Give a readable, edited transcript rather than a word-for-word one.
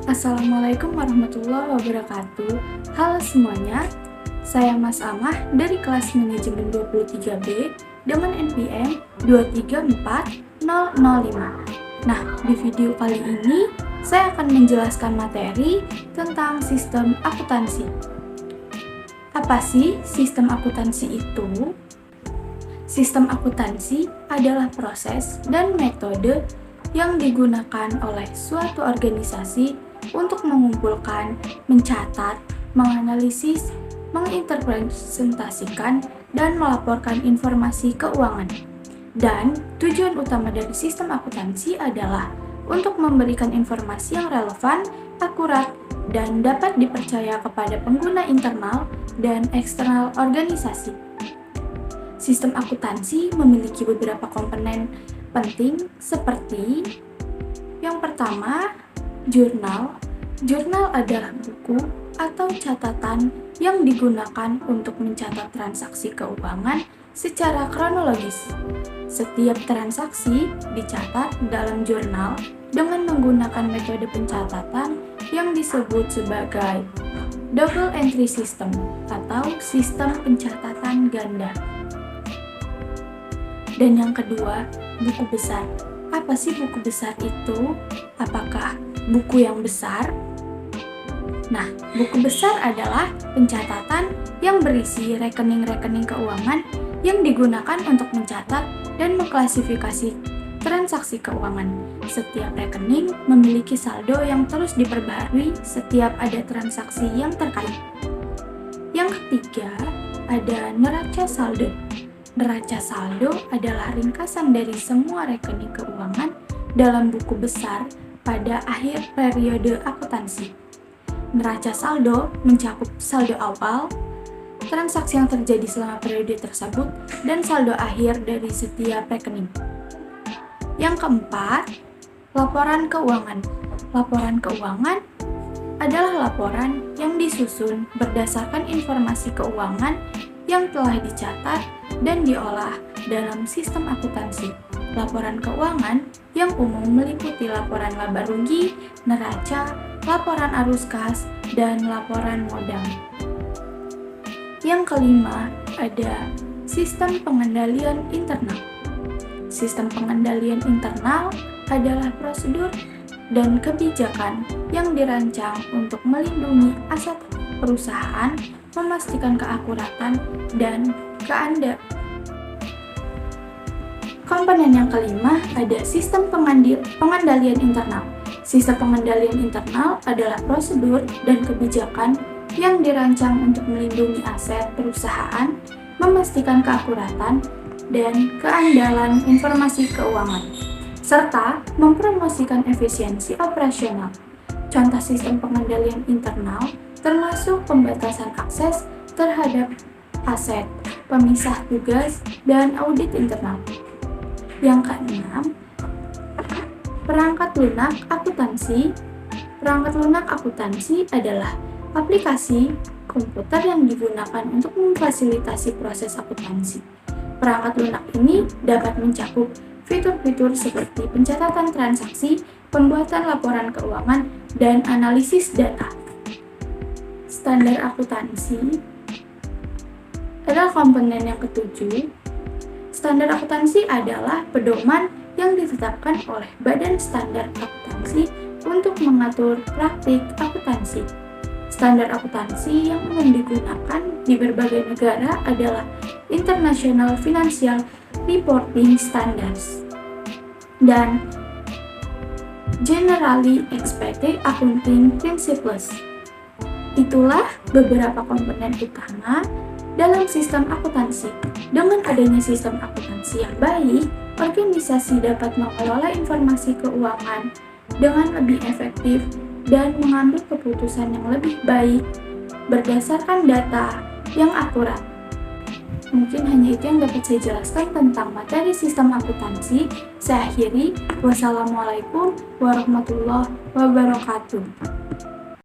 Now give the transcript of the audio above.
Assalamualaikum warahmatullahi wabarakatuh. Halo semuanya, saya Mas Amah dari kelas manajemen 23B dengan NPM 234.005. Nah, di video kali ini saya akan menjelaskan materi tentang sistem akuntansi. Apa sih sistem akuntansi itu? Sistem akuntansi adalah proses dan metode yang digunakan oleh suatu organisasi untuk mengumpulkan, mencatat, menganalisis, menginterpretasikan, dan melaporkan informasi keuangan. Dan tujuan utama dari sistem akuntansi adalah untuk memberikan informasi yang relevan, akurat, dan dapat dipercaya kepada pengguna internal dan eksternal organisasi. Sistem akuntansi memiliki beberapa komponen penting seperti yang pertama, jurnal. Jurnal adalah buku atau catatan yang digunakan untuk mencatat transaksi keuangan secara kronologis. Setiap transaksi dicatat dalam jurnal dengan menggunakan metode pencatatan yang disebut sebagai double entry system atau sistem pencatatan ganda. Dan yang kedua, buku besar. Apa sih buku besar itu? Apakah buku yang besar? Nah, buku besar adalah pencatatan yang berisi rekening-rekening keuangan yang digunakan untuk mencatat dan mengklasifikasi transaksi keuangan. Setiap rekening memiliki saldo yang terus diperbaharui setiap ada transaksi yang terkait. Yang ketiga, ada neraca saldo. Neraca saldo adalah ringkasan dari semua rekening keuangan dalam buku besar pada akhir periode akuntansi. Neraca saldo mencakup saldo awal, transaksi yang terjadi selama periode tersebut, dan saldo akhir dari setiap rekening. Yang keempat, laporan keuangan. Laporan keuangan adalah laporan yang disusun berdasarkan informasi keuangan yang telah dicatat dan diolah dalam sistem akuntansi. Laporan keuangan yang umum meliputi laporan laba rugi, neraca, laporan arus kas, dan laporan modal. Yang kelima, ada sistem pengendalian internal. Sistem pengendalian internal adalah prosedur dan kebijakan yang dirancang untuk melindungi aset perusahaan, memastikan keakuratan dan keandaian. Komponen yang kelima ada sistem pengendalian internal. Sistem pengendalian internal adalah prosedur dan kebijakan yang dirancang untuk melindungi aset perusahaan, memastikan keakuratan dan keandalan informasi keuangan, serta mempromosikan efisiensi operasional. Contoh sistem pengendalian internal termasuk pembatasan akses terhadap aset, pemisah tugas, dan audit internal. Yang keenam, perangkat lunak akuntansi. Perangkat lunak akuntansi adalah aplikasi komputer yang digunakan untuk memfasilitasi proses akuntansi. Perangkat lunak ini dapat mencakup fitur-fitur seperti pencatatan transaksi, pembuatan laporan keuangan, dan analisis data. Standar akuntansi adalah komponen yang ketujuh. Standar akuntansi adalah pedoman yang ditetapkan oleh Badan Standar Akuntansi untuk mengatur praktik akuntansi. Standar akuntansi yang umum digunakan di berbagai negara adalah International Financial Reporting Standards dan Generally Accepted Accounting Principles. Itulah beberapa komponen utama dalam sistem akuntansi. Dengan adanya sistem akuntansi yang baik, organisasi dapat mengelola informasi keuangan dengan lebih efektif dan mengambil keputusan yang lebih baik berdasarkan data yang akurat. Mungkin hanya itu yang dapat saya jelaskan tentang materi sistem akuntansi. Saya akhiri. Wassalamualaikum warahmatullahi wabarakatuh.